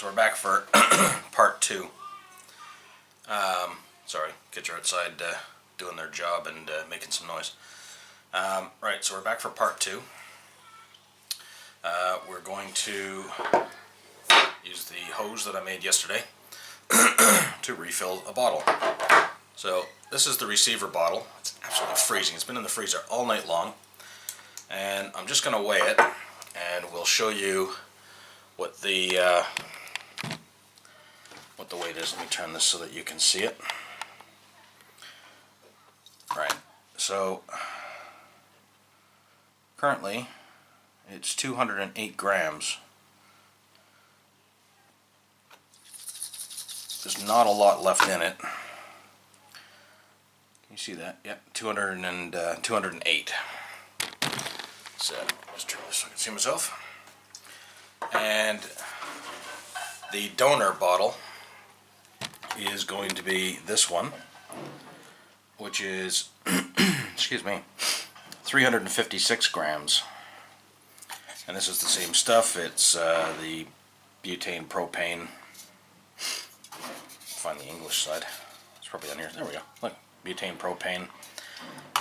So we're back for part two. Sorry, kids are outside doing their job and making some noise. Right, so we're back for part two. We're going to use the hose that I made yesterday to refill a bottle. So this is the receiver bottle. It's absolutely freezing. It's been in the freezer all night long. And I'm just going to weigh it, and we'll show you what the weight is. Let me turn this so that you can see it. Right, so currently it's 208 grams. There's not a lot left in it. Can you see that? Yep, 208. So let's turn this so I can see myself. And the donor bottle is going to be this one, which is excuse me, 356 grams. And this is the same stuff. It's the butane propane. Find the English side. It's probably on here. There we go. Look, butane propane.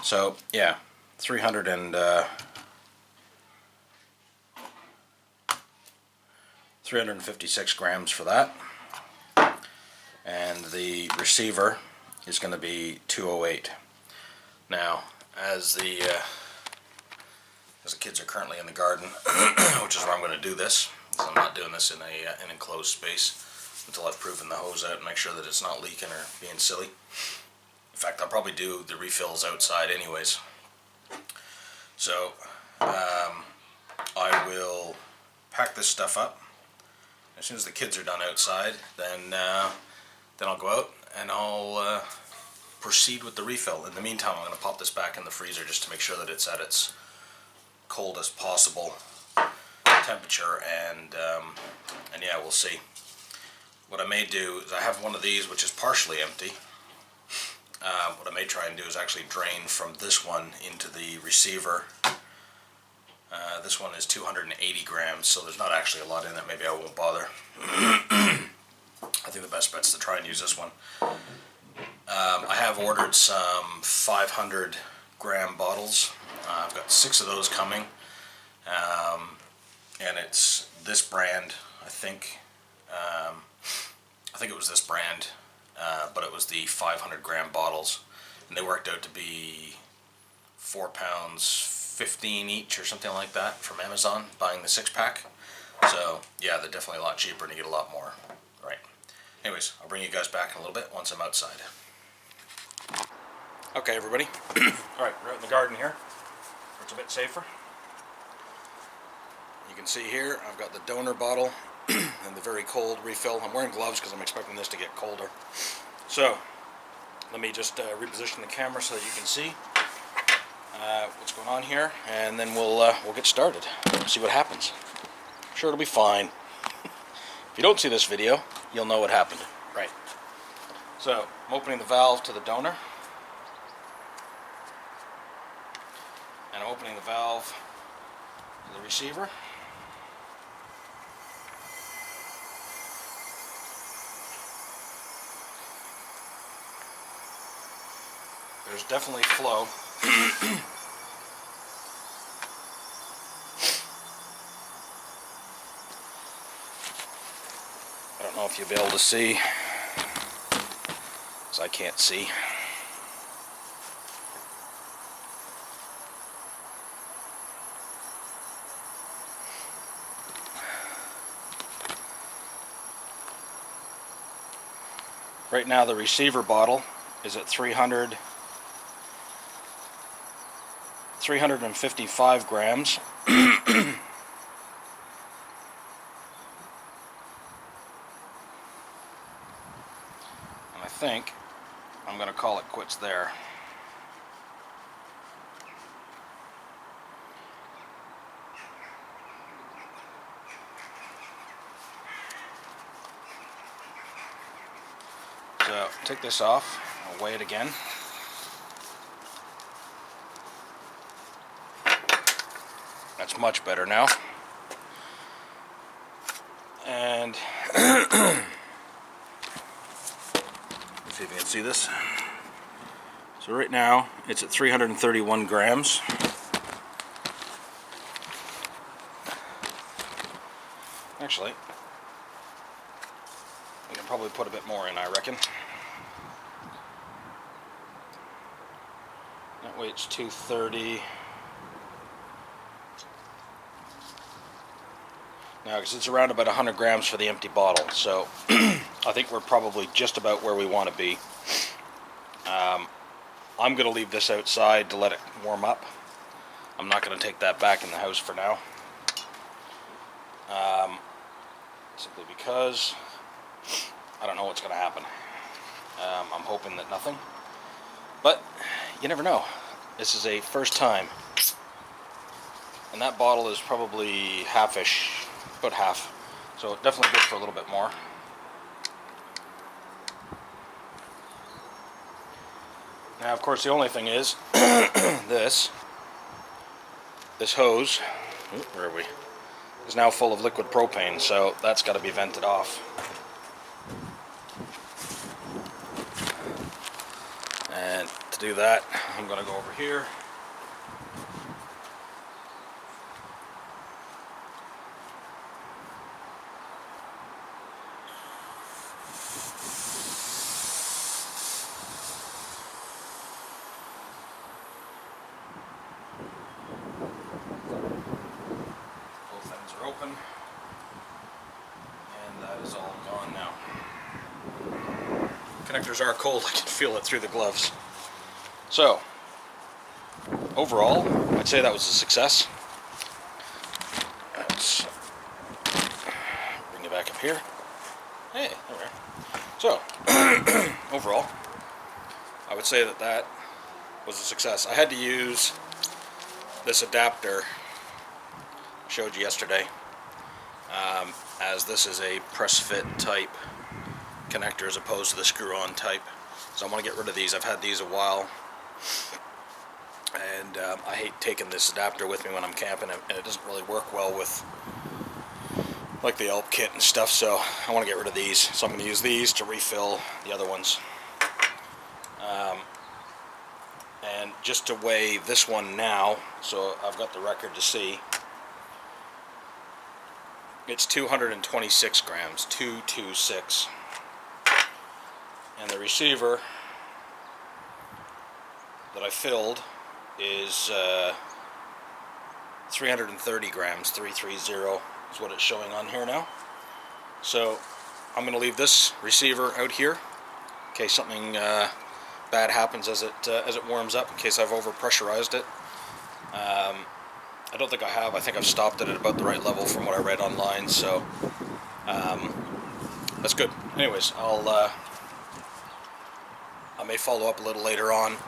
So yeah, 356 grams for that. And the receiver is going to be 208. Now, as the kids are currently in the garden, which is where I'm going to do this, because I'm not doing this in an enclosed space until I've proven the hose out and make sure that it's not leaking or being silly. In fact, I'll probably do the refills outside anyways. So I will pack this stuff up. As soon as the kids are done outside, then I'll go out and I'll proceed with the refill. In the meantime, I'm going to pop this back in the freezer just to make sure that it's at its coldest possible temperature, and yeah, we'll see. What I may do is I have one of these which is partially empty. What I may try and do is actually drain from this one into the receiver. This one is 280 grams, so there's not actually a lot in it. Maybe I won't bother. I think the best bet's to try and use this one. I have ordered some 500 gram bottles. I've got 6 of those coming, and it's this brand. I think it was this brand, but it was the 500 gram bottles, and they worked out to be £4.15 each or something like that from Amazon, buying the 6-pack. So yeah, they're definitely a lot cheaper and you get a lot more. Right. Anyways, I'll bring you guys back in a little bit once I'm outside. Okay, everybody. Alright, we're out in the garden here, where it's a bit safer. You can see here, I've got the donor bottle and the very cold refill. I'm wearing gloves because I'm expecting this to get colder. So, let me just reposition the camera so that you can see what's going on here, and then we'll get started. See what happens. I'm sure it'll be fine. If you don't see this video, you'll know what happened. Right. So, I'm opening the valve to the donor. And I'm opening the valve to the receiver. There's definitely flow. I don't know if you'll be able to see, because I can't see. Right now the receiver bottle is at 355 grams. And I think I'm going to call it quits there. So take this off, I'll weigh it again. That's much better now. And let's see if you can see this. So right now it's at 331 grams. Actually, we can probably put a bit more in, I reckon. That weight's 230. Now, because it's around about 100 grams for the empty bottle, so I think we're probably just about where we want to be. I'm going to leave this outside to let it warm up. I'm not going to take that back in the house for now. Simply because I don't know what's going to happen. I'm hoping that nothing. But you never know. This is a first time. And that bottle is probably half-ish, about half. So definitely good for a little bit more. Now, of course, the only thing is this hose, where are we, is now full of liquid propane, so that's got to be vented off. And to do that, I'm going to go over here. Both ends are open, and that is all gone now. Connectors are cold, I can feel it through the gloves. So, overall, I'd say that was a success. Let's bring it back up here. Hey, there we are. So, overall, I would say that that was a success. I had to use this adapter I showed you yesterday, as this is a press fit type connector as opposed to the screw-on type. So I want to get rid of these. I've had these a while, and I hate taking this adapter with me when I'm camping, and it doesn't really work well with like the Alp kit and stuff, so I want to get rid of these. So I'm going to use these to refill the other ones. And just to weigh this one now, so I've got the record to see, it's 226 grams, 226. And the receiver that I filled is 330 grams, 330 is what it's showing on here now. So I'm going to leave this receiver out here in case something bad happens as it warms up, in case I've over pressurized it. I don't think I have. I think I've stopped it at about the right level from what I read online, so that's good. Anyways, I may follow up a little later on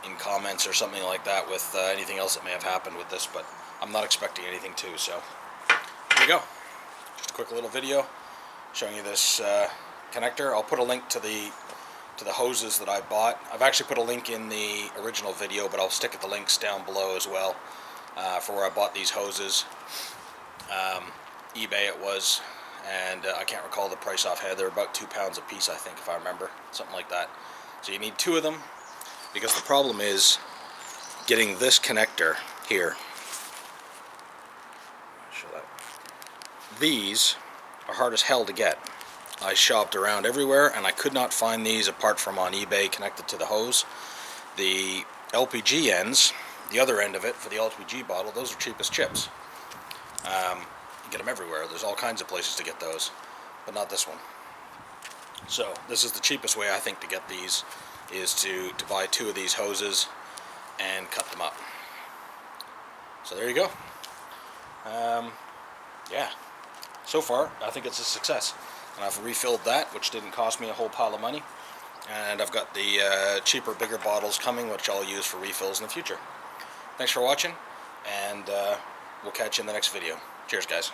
in comments or something like that with anything else that may have happened with this, but I'm not expecting anything to, so there you go. Just a quick little video showing you this connector. I'll put a link to the hoses that I bought. I've actually put a link in the original video, but I'll stick the links down below as well for where I bought these hoses. eBay it was, and I can't recall the price offhand. They're about £2 a piece, I think, if I remember, something like that. So you need 2 of them, because the problem is getting this connector here. Show that. These are hard as hell to get. I shopped around everywhere and I could not find these apart from on eBay connected to the hose. The LPG ends, the other end of it for the LPG bottle, those are cheap as chips. You get them everywhere. There's all kinds of places to get those, but not this one. So this is the cheapest way I think to get these, is to buy 2 of these hoses and cut them up. So there you go. Yeah, so far I think it's a success. And I've refilled that, which didn't cost me a whole pile of money. And I've got the cheaper, bigger bottles coming, which I'll use for refills in the future. Thanks for watching, and we'll catch you in the next video. Cheers, guys.